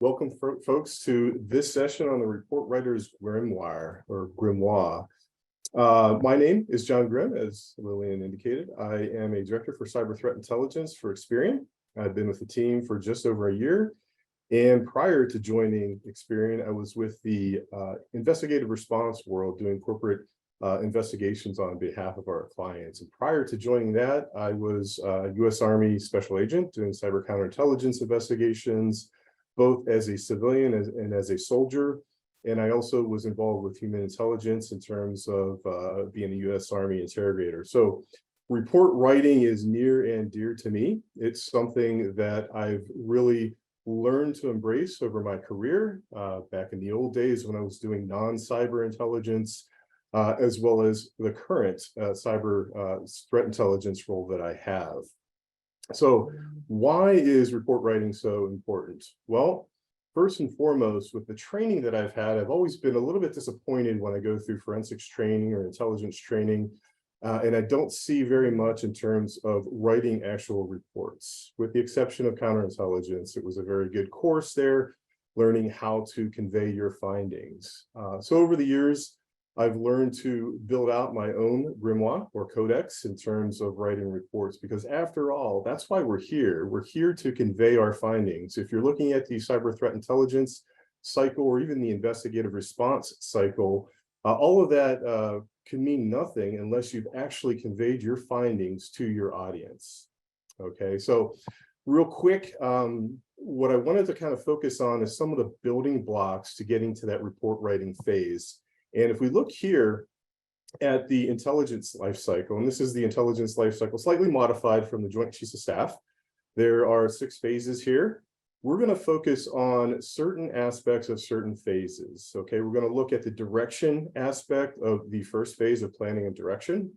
Welcome, folks, to this session on the Report Writer's Grimoire, or Grimoire. My name is John Grimm, as Lillian indicated. I am a Director for Cyber Threat Intelligence for Experian. I've been with the team for just over a year. And prior to joining Experian, I was with the investigative response world doing corporate investigations on behalf of our clients. And prior to joining that, I was a U.S. Army Special Agent doing cyber counterintelligence investigations, both as a civilian and as a soldier. And I also was involved with human intelligence in terms of being a U.S. Army interrogator. So report writing is near and dear to me. It's something that I've really learned to embrace over my career, back in the old days when I was doing non-cyber intelligence, as well as the current cyber threat intelligence role that I have. So why is report writing so important? Well, first and foremost, with the training that I've had, I've always been a little bit disappointed when I go through forensics training or intelligence training, and I don't see very much in terms of writing actual reports. With the exception of counterintelligence, it was a very good course there, learning how to convey your findings. So over the years, I've learned to build out my own grimoire or codex in terms of writing reports, because after all, that's why we're here. We're here to convey our findings. If you're looking at the cyber threat intelligence cycle or even the investigative response cycle, all of that can mean nothing unless you've actually conveyed your findings to your audience. Okay, so real quick, what I wanted to kind of focus on is some of the building blocks to getting to that report writing phase. And if we look here at the intelligence life cycle, and this is the intelligence life cycle, slightly modified from the Joint Chiefs of Staff. There are 6 phases here. We're going to focus on certain aspects of certain phases. Okay, we're going to look at the direction aspect of the first phase of planning and direction.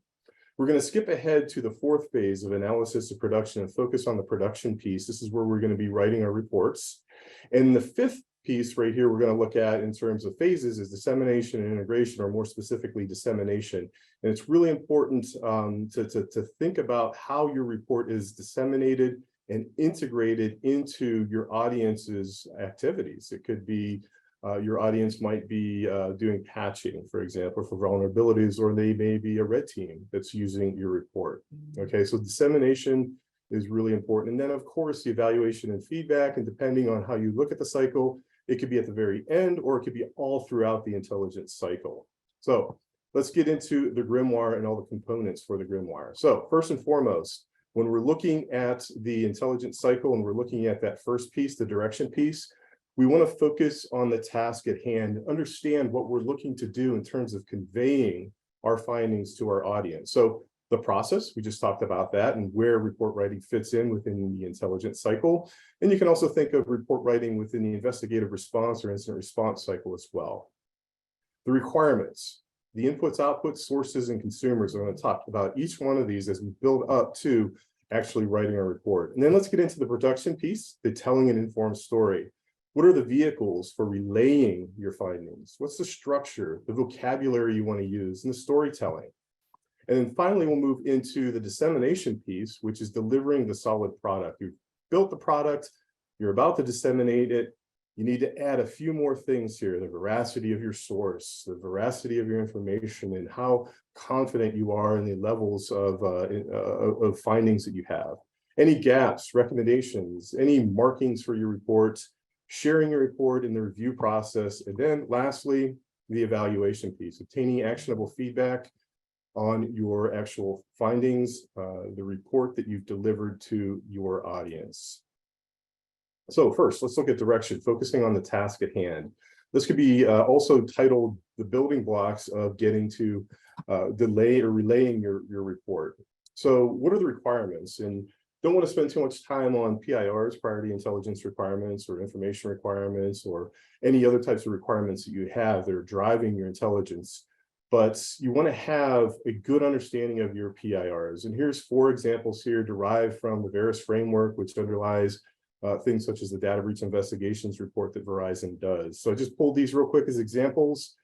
We're going to skip ahead to the 4th phase of analysis of production and focus on the production piece. This is where we're going to be writing our reports. And the 5th piece right here we're going to look at in terms of phases is dissemination and integration, or more specifically dissemination. And it's really important to think about how your report is disseminated and integrated into your audience's activities. It could be your audience might be doing patching, for example, for vulnerabilities, or they may be a red team that's using your report. Okay, so dissemination is really important. And then, of course, the evaluation and feedback, and depending on how you look at the cycle, it could be at the very end, or it could be all throughout the intelligence cycle. So let's get into the grimoire and all the components for the grimoire. So first and foremost, when we're looking at the intelligence cycle and we're looking at that first piece, the direction piece, we want to focus on the task at hand, understand what we're looking to do in terms of conveying our findings to our audience. So the process, we just talked about that, and where report writing fits in within the intelligence cycle. And you can also think of report writing within the investigative response or incident response cycle as well. The requirements, the inputs, outputs, sources, and consumers. I'm going to talk about each one of these as we build up to actually writing our report. And then let's get into the production piece, the telling an informed story. What are the vehicles for relaying your findings? What's the structure, the vocabulary you want to use, and the storytelling? And then finally, we'll move into the dissemination piece, which is delivering the solid product. You've built the product, you're about to disseminate it. You need to add a few more things here: the veracity of your source, the veracity of your information, and how confident you are in the levels of findings that you have. Any gaps, recommendations, any markings for your report, sharing your report in the review process. And then lastly, the evaluation piece, obtaining actionable feedback on your actual findings, the report that you've delivered to your audience. So first, let's look at direction, focusing on the task at hand. This could be also titled the building blocks of getting to relaying your report. So what are the requirements? And don't want to spend too much time on PIRs, priority intelligence requirements, or information requirements, or any other types of requirements that you have that are driving your intelligence. But you want to have a good understanding of your PIRs. And here's 4 examples here derived from the Veris framework, which underlies things such as the data breach investigations report that Verizon does. So I just pulled these real quick as examples.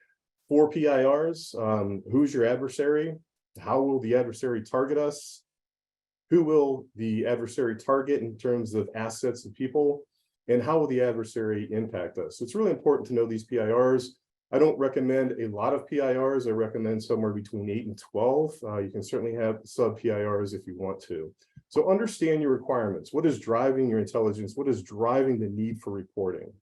4 PIRs, who's your adversary? How will the adversary target us? Who will the adversary target in terms of assets and people? and how will the adversary impact us? So it's really important to know these PIRs. I don't recommend a lot of PIRs. I recommend somewhere between 8 and 12. You can certainly have sub PIRs if you want to. So understand your requirements. What is driving your intelligence? What is driving the need for reporting?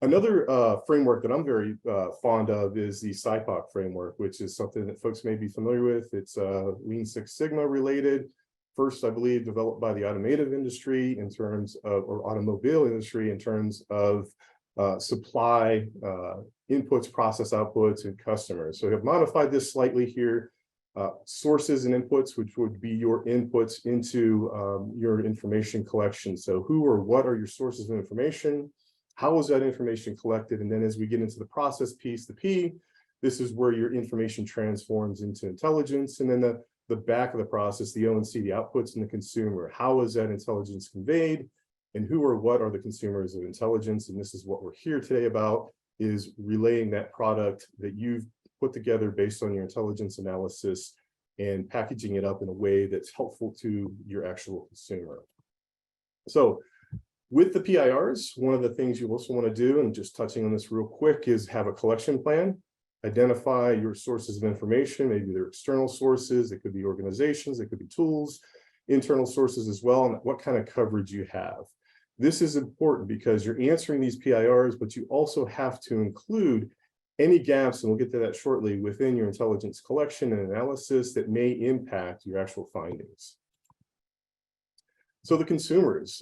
Another framework that I'm very fond of is the SIPOC framework, which is something that folks may be familiar with. It's Lean Six Sigma related. First, I believe, developed by the automotive industry in terms of, or automobile industry in terms of supply, inputs, process outputs, and customers. So we have modified this slightly here. Sources and inputs, which would be your inputs into your information collection. So who or what are your sources of information? How is that information collected? And then as we get into the process piece, the P, this is where your information transforms into intelligence. And then the back of the process, the O and C, the outputs and the consumer. How is that intelligence conveyed? And who or what are the consumers of intelligence? And this is what we're here today about, is relaying that product that you've put together based on your intelligence analysis and packaging it up in a way that's helpful to your actual consumer. So with the PIRs, one of the things you also want to do, and just touching on this real quick, is have a collection plan. Identify your sources of information. Maybe they're external sources, it could be organizations, it could be tools, internal sources as well, and what kind of coverage you have. This is important because you're answering these PIRs, but you also have to include any gaps, and we'll get to that shortly, within your intelligence collection and analysis that may impact your actual findings. So the consumers,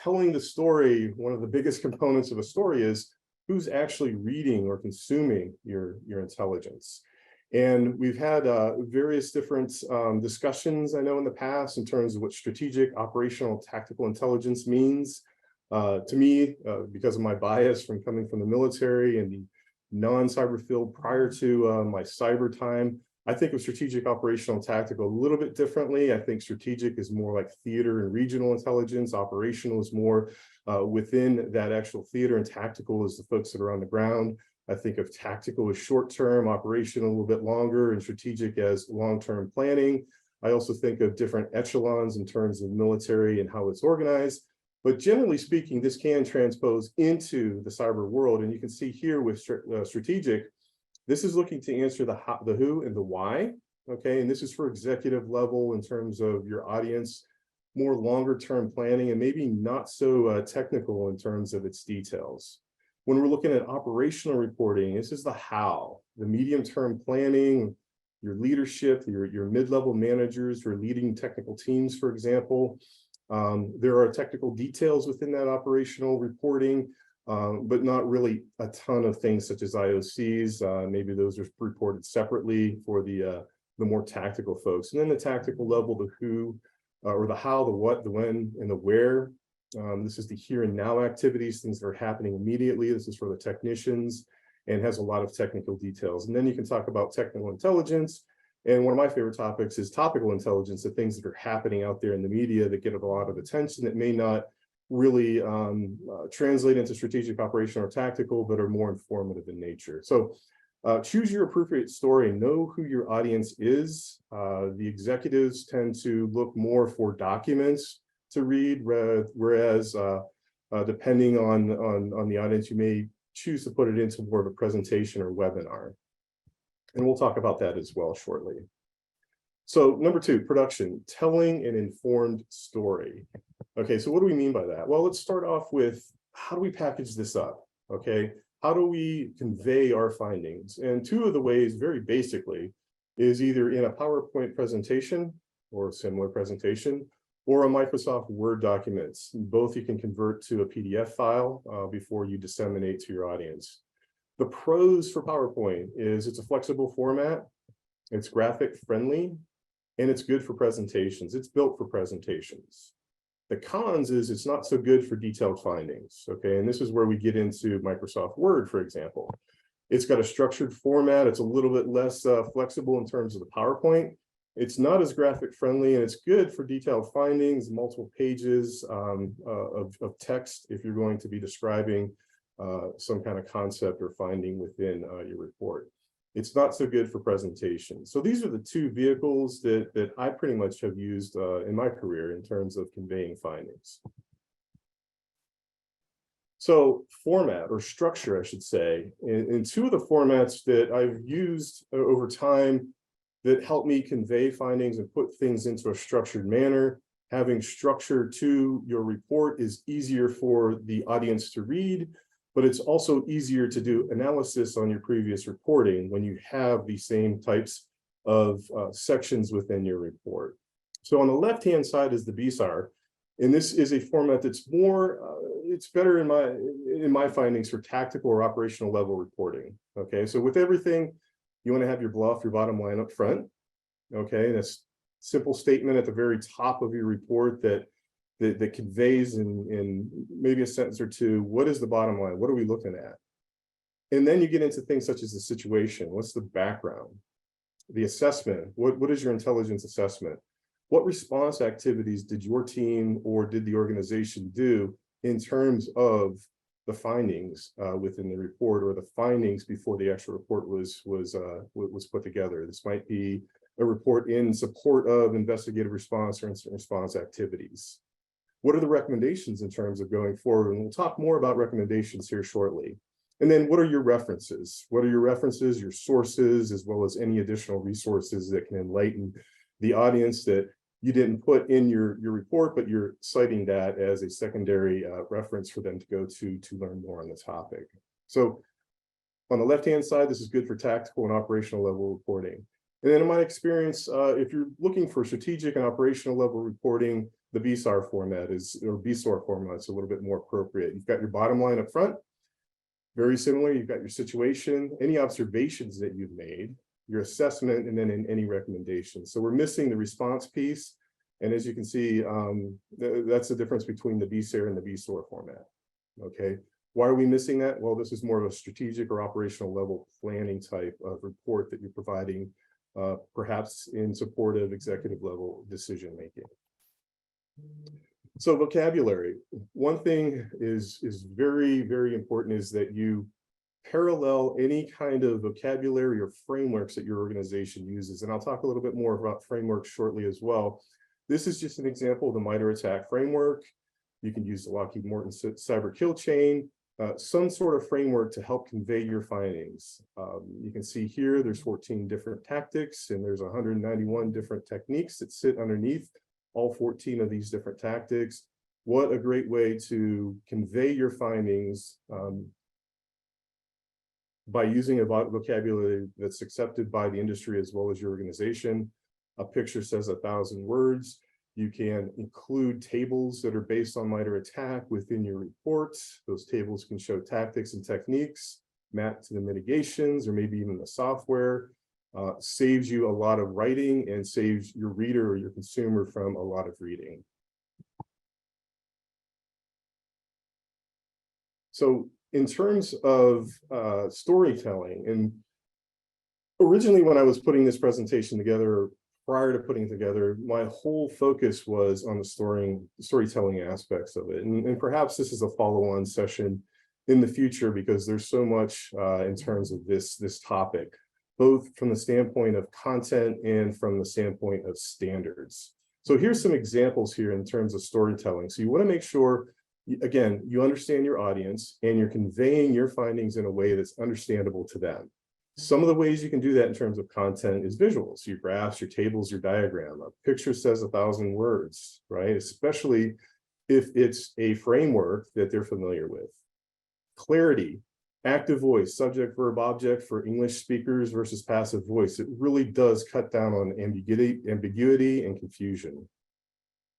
telling the story, one of the biggest components of a story is who's actually reading or consuming your intelligence. And we've had various different discussions, I know, in the past in terms of what strategic, operational, tactical intelligence means. To me, because of my bias from coming from the military and the non-cyber field prior to my cyber time, I think of strategic, operational, and tactical a little bit differently. I think strategic is more like theater and regional intelligence. Operational is more within that actual theater, and tactical is the folks that are on the ground. I think of tactical as short-term, operational a little bit longer, and strategic as long-term planning. I also think of different echelons in terms of military and how it's organized. But generally speaking, this can transpose into the cyber world. And you can see here with strategic, this is looking to answer the how, the who, and the why. Okay, and this is for executive level in terms of your audience, more longer term planning, and maybe not so technical in terms of its details. When we're looking at operational reporting, this is the how, the medium term planning, your leadership, your mid-level managers who are leading technical teams, for example. There are technical details within that operational reporting, but not really a ton of things such as IOCs. Maybe those are reported separately for the more tactical folks. And then the tactical level, the who, or the how, the what, the when, and the where. This is the here and now activities, things that are happening immediately. This is for the technicians and has a lot of technical details. And then you can talk about technical intelligence. And one of my favorite topics is topical intelligence, the things that are happening out there in the media that get a lot of attention that may not really translate into strategic, operational, or tactical, but are more informative in nature. So choose your appropriate story, know who your audience is. The executives tend to look more for documents to read, whereas depending on the audience, you may choose to put it into more of a presentation or webinar. And we'll talk about that as well shortly. So number 2, production, telling an informed story. Okay, so what do we mean by that? Well, let's start off with, how do we package this up? Okay, how do we convey our findings? And 2 of the ways, very basically, is either in a PowerPoint presentation or a similar presentation, or a Microsoft Word documents. Both you can convert to a PDF file before you disseminate to your audience. The pros for PowerPoint is it's a flexible format, it's graphic friendly, and it's good for presentations. It's built for presentations. The cons is it's not so good for detailed findings, okay? And this is where we get into Microsoft Word, for example. It's got a structured format. It's a little bit less flexible in terms of the PowerPoint. It's not as graphic friendly, and it's good for detailed findings, multiple pages of text if you're going to be describing some kind of concept or finding within your report. It's not so good for presentation. So these are the 2 vehicles that I pretty much have used in my career in terms of conveying findings. So format or structure, I should say, in two of the formats that I've used over time that help me convey findings and put things into a structured manner. Having structure to your report is easier for the audience to read, but it's also easier to do analysis on your previous reporting when you have the same types of sections within your report. So on the left-hand side is the BSAR, and this is a format that's more, it's better in my findings for tactical or operational level reporting. Okay, so with everything, you want to have your bluff, your bottom line up front. Okay, and it's simple statement at the very top of your report that conveys in maybe a sentence or two, what is the bottom line? What are we looking at? And then you get into things such as the situation. What's the background? The assessment. What is your intelligence assessment? What response activities did your team or did the organization do in terms of the findings within the report, or the findings before the actual report was put together? This might be a report in support of investigative response or incident response activities. What are the recommendations in terms of going forward? And we'll talk more about recommendations here shortly. And then what are your references? What are your references, your sources, as well as any additional resources that can enlighten the audience that you didn't put in your report, but you're citing that as a secondary reference for them to go to learn more on the topic. So on the left-hand side, this is good for tactical and operational level reporting. And then in my experience, if you're looking for strategic and operational level reporting, the BSAR format or BSOR format is a little bit more appropriate. You've got your bottom line up front, very similar. You've got your situation, any observations that you've made, your assessment, and then any recommendations. So we're missing the response piece. And as you can see, that's the difference between the BSAR and the BSOR format. Okay. Why are we missing that? Well, this is more of a strategic or operational level planning type of report that you're providing, perhaps in support of executive level decision making. So vocabulary. One thing is very, very important is that you parallel any kind of vocabulary or frameworks that your organization uses. And I'll talk a little bit more about frameworks shortly as well. This is just an example of the MITRE ATT&CK framework. You can use the Lockheed Martin cyber kill chain, some sort of framework to help convey your findings. You can see here, there's 14 different tactics and there's 191 different techniques that sit underneath all 14 of these different tactics. What a great way to convey your findings by using a vocabulary that's accepted by the industry as well as your organization. A picture says 1,000 words. You can include tables that are based on MITRE ATT&CK within your reports. Those tables can show tactics and techniques mapped to the mitigations or maybe even the software. Saves you a lot of writing and saves your reader or your consumer from a lot of reading. So in terms of storytelling, and originally when I was putting this presentation together, prior to putting it together, my whole focus was on the storytelling aspects of it. And perhaps this is a follow-on session in the future because there's so much in terms of this topic, both from the standpoint of content and from the standpoint of standards. So here's some examples here in terms of storytelling. So you want to make sure, again, you understand your audience and you're conveying your findings in a way that's understandable to them. Some of the ways you can do that in terms of content is visuals, your graphs, your tables, your diagram. A picture says 1,000 words, right? Especially if it's a framework that they're familiar with. Clarity, active voice, subject, verb, object for English speakers versus passive voice. It really does cut down on ambiguity and confusion.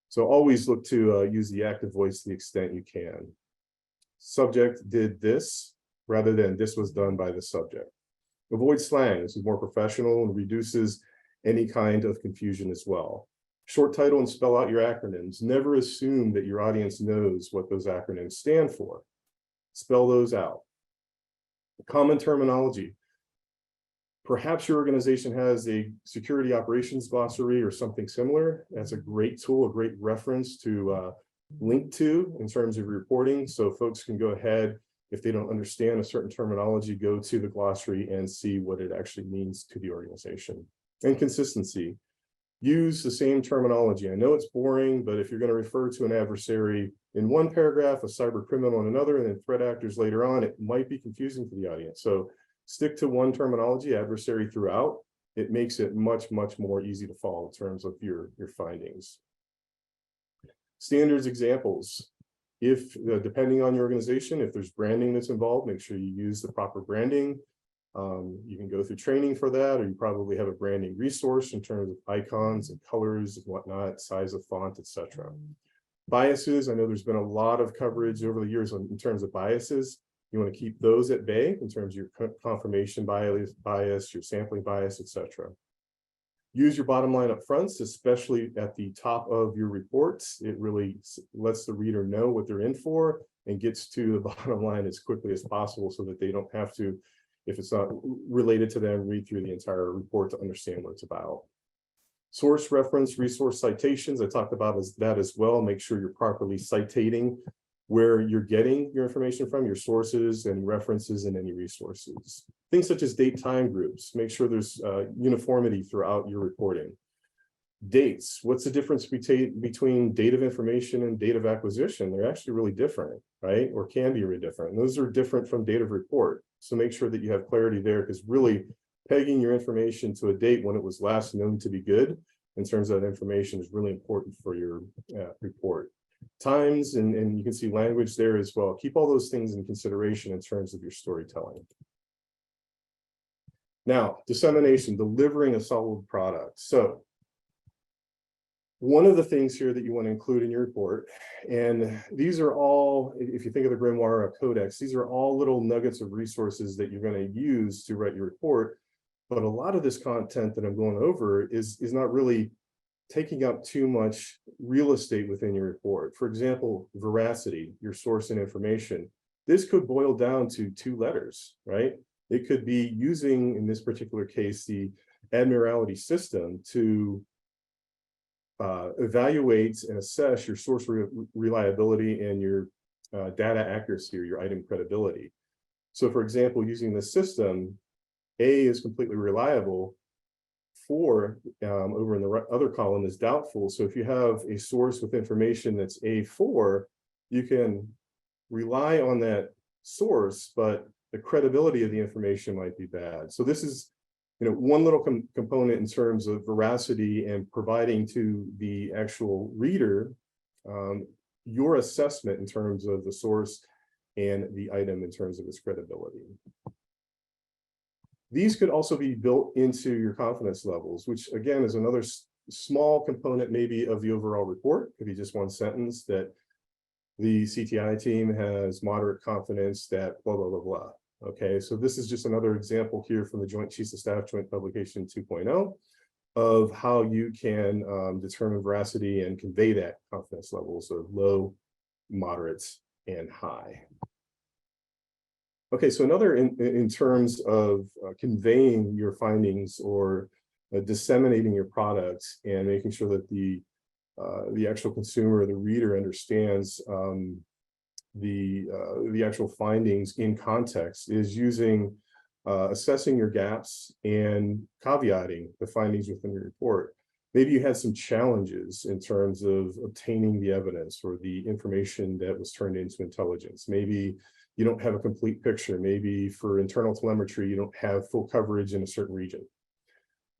So always look to use the active voice to the extent you can. Subject did this rather than this was done by the subject. Avoid slang. This is more professional and reduces any kind of confusion as well. Short title and spell out your acronyms. Never assume that your audience knows what those acronyms stand for. Spell those out. Common terminology. Perhaps your organization has a security operations glossary or something similar. That's a great tool, a great reference to link to in terms of reporting. So folks can go ahead, if they don't understand a certain terminology, go to the glossary and see what it actually means to the organization. And consistency. use the same terminology. I know it's boring, but if you're going to refer to an adversary in one paragraph, a cyber criminal in another, and then threat actors later on, it might be confusing to the audience. So stick to one terminology, adversary, throughout. It makes it much, much more easy to follow in terms of your findings. Standards examples. If, depending on your organization, if there's branding that's involved, make sure you use the proper branding. You can go through training for that, or you probably have a branding resource in terms of icons and colors and whatnot, size of font, etc. Biases, I know there's been a lot of coverage over the years in terms of biases. You want to keep those at bay in terms of your confirmation bias, your sampling bias, etc. Use your bottom line up front, especially at the top of your reports. It really lets the reader know what they're in for and gets to the bottom line as quickly as possible so that they don't have to, if it's not related to them, read through the entire report to understand what it's about. Source reference, resource citations, I talked about that as well. Make sure you're properly citating where you're getting your information from, your sources and references and any resources. Things such as date time groups, make sure there's uniformity throughout your reporting. Dates, what's the difference between date of information and date of acquisition? They're actually really different, right? Or can be really different. And those are different from date of report. So make sure that you have clarity there, because really pegging your information to a date when it was last known to be good in terms of that information is really important for your report. Times, and you can see language there as well. Keep all those things in consideration in terms of your storytelling. Now, dissemination, delivering a solid product. So one of the things here that you want to include in your report, and these are all, if you think of the Grimoire or codex, these are all little nuggets of resources that you're going to use to write your report. But a lot of this content that I'm going over is not really taking up too much real estate within your report. For example, veracity, your source and information. This could boil down to 2 letters, right? It could be using, in this particular case, the Admiralty system to evaluate and assess your source reliability and your data accuracy or your item credibility. So for example, using the system, A is completely reliable, 4 over in the other column is doubtful. So if you have a source with information that's A4, you can rely on that source, but the credibility of the information might be bad. So this is, one little component in terms of veracity and providing to the actual reader your assessment in terms of the source and the item in terms of its credibility. These could also be built into your confidence levels, which again is another small component maybe of the overall report. Could be just one sentence that the CTI team has moderate confidence that blah, blah, blah, blah. Okay, so this is just another example here from the Joint Chiefs of Staff Joint Publication 2.0 of how you can determine veracity and convey that confidence levels of low, moderate, and high. Okay, so another in terms of conveying your findings or disseminating your products and making sure that the actual consumer, the reader, understands the actual findings in context is using assessing your gaps and caveating the findings within your report. Maybe you had some challenges in terms of obtaining the evidence or the information that was turned into intelligence. Maybe you don't have a complete picture. Maybe for internal telemetry, you don't have full coverage in a certain region.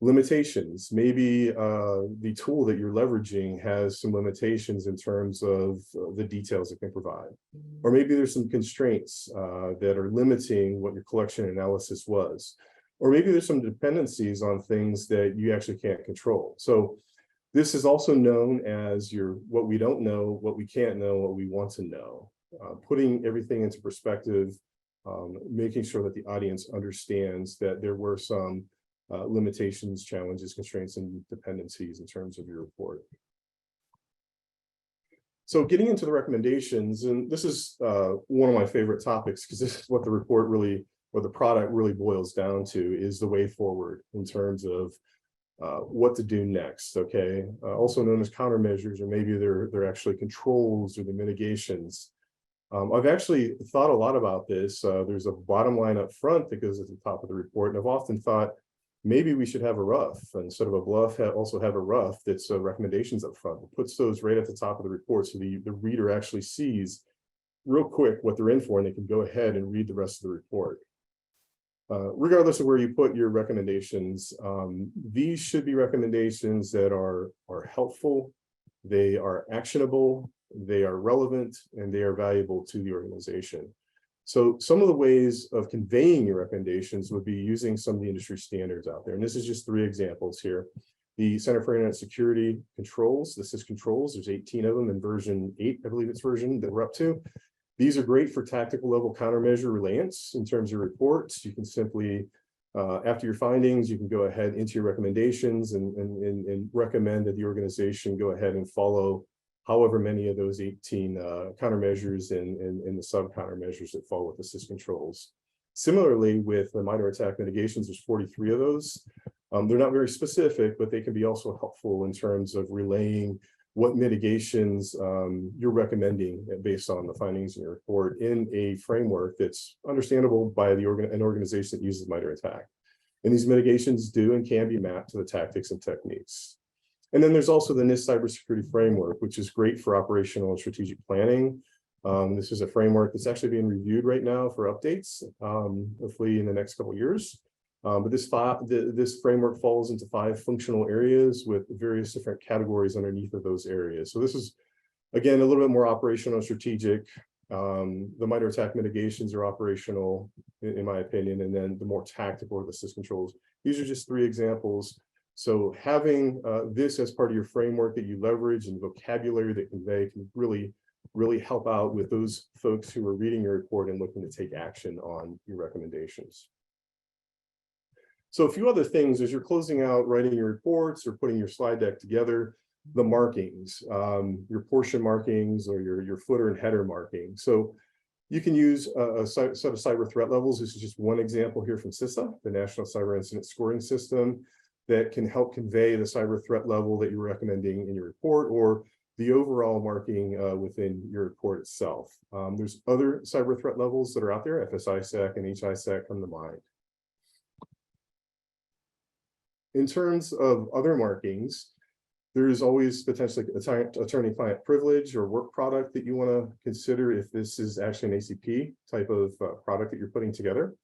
Limitations, maybe the tool that you're leveraging has some limitations in terms of the details it can provide. Or maybe there's some constraints that are limiting what your collection analysis was. Or maybe there's some dependencies on things that you actually can't control. So this is also known as your what we don't know, what we can't know, what we want to know. Putting everything into perspective, making sure that the audience understands that there were some limitations, challenges, constraints, and dependencies in terms of your report. So getting into the recommendations, and this is one of my favorite topics because this is what the report really, or the product really boils down to, is the way forward in terms of what to do next, okay? Also known as countermeasures, or maybe they're actually controls or the mitigations. I've actually thought a lot about this. There's a bottom line up front that goes at the top of the report, and I've often thought, maybe we should have a rough instead of a bluff, also have a rough that's recommendations up front. It puts those right at the top of the report so the reader actually sees real quick what they're in for, and they can go ahead and read the rest of the report. Regardless of where you put your recommendations, these should be recommendations that are helpful, they are actionable, they are relevant, and they are valuable to the organization. So some of the ways of conveying your recommendations would be using some of the industry standards out there. And this is just 3 examples here. The Center for Internet Security controls, this is controls, there's 18 of them in version 8, I believe it's version that we're up to. These are great for tactical level countermeasure reliance in terms of reports. You can simply, after your findings, you can go ahead into your recommendations and recommend that the organization go ahead and follow however many of those 18 countermeasures and the sub countermeasures that fall with the syscontrols. Similarly, with the MITRE ATT&CK mitigations, there's 43 of those. They're not very specific, but they can be also helpful in terms of relaying what mitigations you're recommending based on the findings in your report in a framework that's understandable by an organization that uses MITRE ATT&CK. And these mitigations do and can be mapped to the tactics and techniques. And then there's also the NIST cybersecurity framework, which is great for operational and strategic planning. This is a framework that's actually being reviewed right now for updates, hopefully in the next couple of years. But this framework falls into 5 functional areas with various different categories underneath of those areas. So this is, again, a little bit more operational and strategic. The MITRE ATT&CK mitigations are operational, in my opinion, and then the more tactical are the syscontrols. These are just 3 examples. So having this as part of your framework that you leverage and vocabulary that convey can really help out with those folks who are reading your report and looking to take action on your recommendations. So a few other things as you're closing out writing your reports or putting your slide deck together, the markings, your portion markings or your footer and header markings. So you can use a set of cyber threat levels. This is just one example here from CISA, the National Cyber Incident Scoring System, that can help convey the cyber threat level that you're recommending in your report or the overall marking within your report itself. There's other cyber threat levels that are out there, FSISAC and HISAC come to mind. In terms of other markings, there is always potentially attorney-client privilege or work product that you want to consider if this is actually an ACP type of product that you're putting together.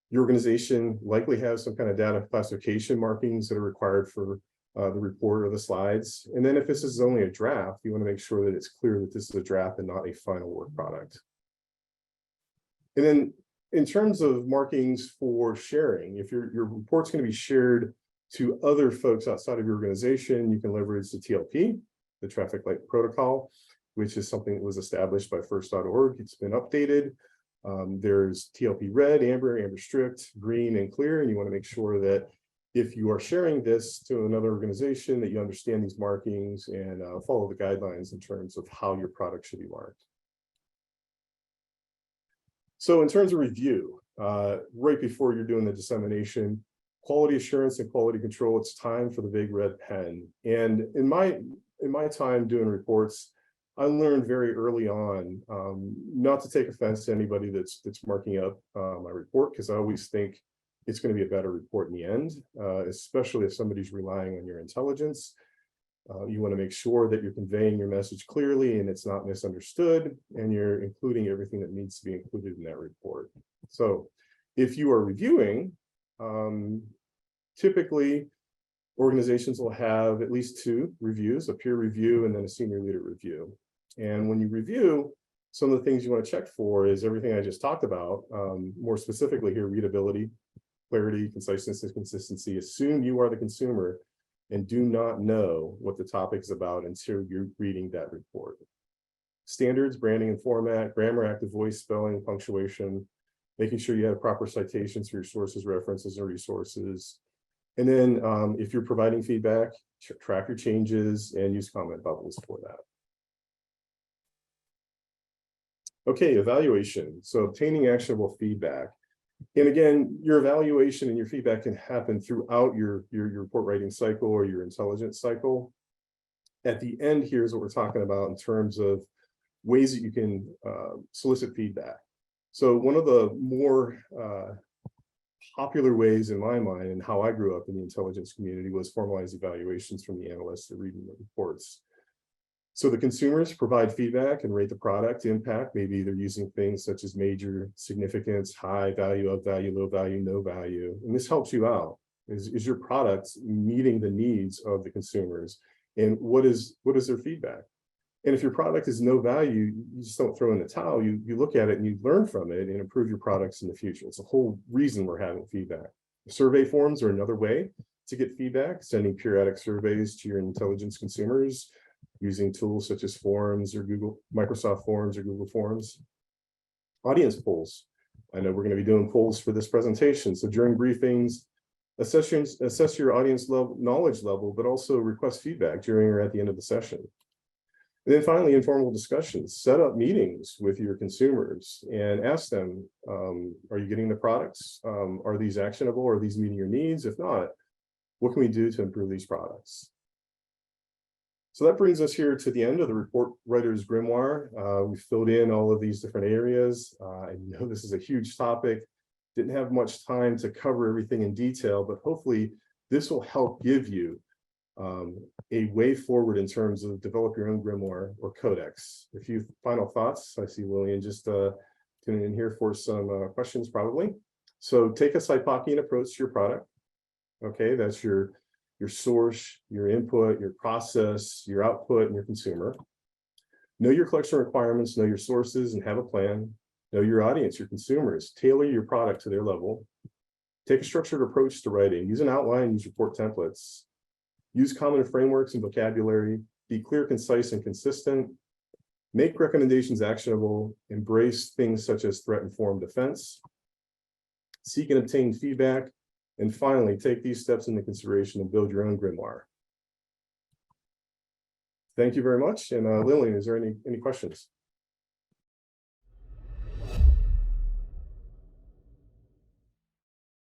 Your organization likely has some kind of data classification markings that are required for the report or the slides. And then if this is only a draft, you want to make sure that it's clear that this is a draft and not a final work product. And then in terms of markings for sharing, if your report's going to be shared to other folks outside of your organization, you can leverage the TLP, the Traffic Light Protocol, which is something that was established by first.org. It's been updated. There's TLP red, amber, amber strict, green, and clear. And you want to make sure that if you are sharing this to another organization, that you understand these markings and follow the guidelines in terms of how your product should be marked. So in terms of review, right before you're doing the dissemination, quality assurance and quality control, it's time for the big red pen. And in my time doing reports, I learned very early on not to take offense to anybody that's marking up my report, because I always think it's going to be a better report in the end, especially if somebody's relying on your intelligence. You want to make sure that you're conveying your message clearly and it's not misunderstood, and you're including everything that needs to be included in that report. So if you are reviewing, typically organizations will have at least 2 reviews, a peer review and then a senior leader review. And when you review, some of the things you want to check for is everything I just talked about, more specifically here, readability, clarity, conciseness, and consistency. Assume you are the consumer and do not know what the topic is about until you're reading that report. Standards, branding and format, grammar, active voice, spelling, punctuation, making sure you have proper citations for your sources, references, and resources. And then if you're providing feedback, track your changes and use comment bubbles for that. Okay, evaluation. So obtaining actionable feedback. And again, your evaluation and your feedback can happen throughout your report writing cycle or your intelligence cycle. At the end, here's what we're talking about in terms of ways that you can solicit feedback. So one of the more popular ways in my mind and how I grew up in the intelligence community was formalized evaluations from the analysts that reading the reports. So the consumers provide feedback and rate the product impact. Maybe they're using things such as major, significance, high value, of value, low value, no value. And this helps you out. Is your product meeting the needs of the consumers? And what is their feedback? And if your product is no value, you just don't throw in the towel. You look at it and you learn from it and improve your products in the future. It's the whole reason we're having feedback. Survey forms are another way to get feedback, sending periodic surveys to your intelligence consumers using tools such as Forms or Microsoft Forms or Google Forms. Audience polls. I know we're going to be doing polls for this presentation. So during briefings, assess your audience knowledge level, but also request feedback during or at the end of the session. And then finally, informal discussions. Set up meetings with your consumers and ask them, are you getting the products? Are these actionable? Are these meeting your needs? If not, what can we do to improve these products? So that brings us here to the end of the report writer's grimoire. We filled in all of these different areas. I know this is a huge topic. Didn't have much time to cover everything in detail, but hopefully this will help give you a way forward in terms of develop your own grimoire or codex. A few final thoughts. I see Lillian just tuning in here for some questions probably. So take a Sipockian approach to your product. Okay, that's your source, your input, your process, your output, and your consumer. Know your collection requirements, know your sources, and have a plan. Know your audience, your consumers. Tailor your product to their level. Take a structured approach to writing. Use an outline, use report templates. Use common frameworks and vocabulary. Be clear, concise, and consistent. Make recommendations actionable. Embrace things such as threat-informed defense. Seek and obtain feedback. And finally, take these steps into consideration and build your own grimoire. Thank you very much. And Lillian, is there any questions?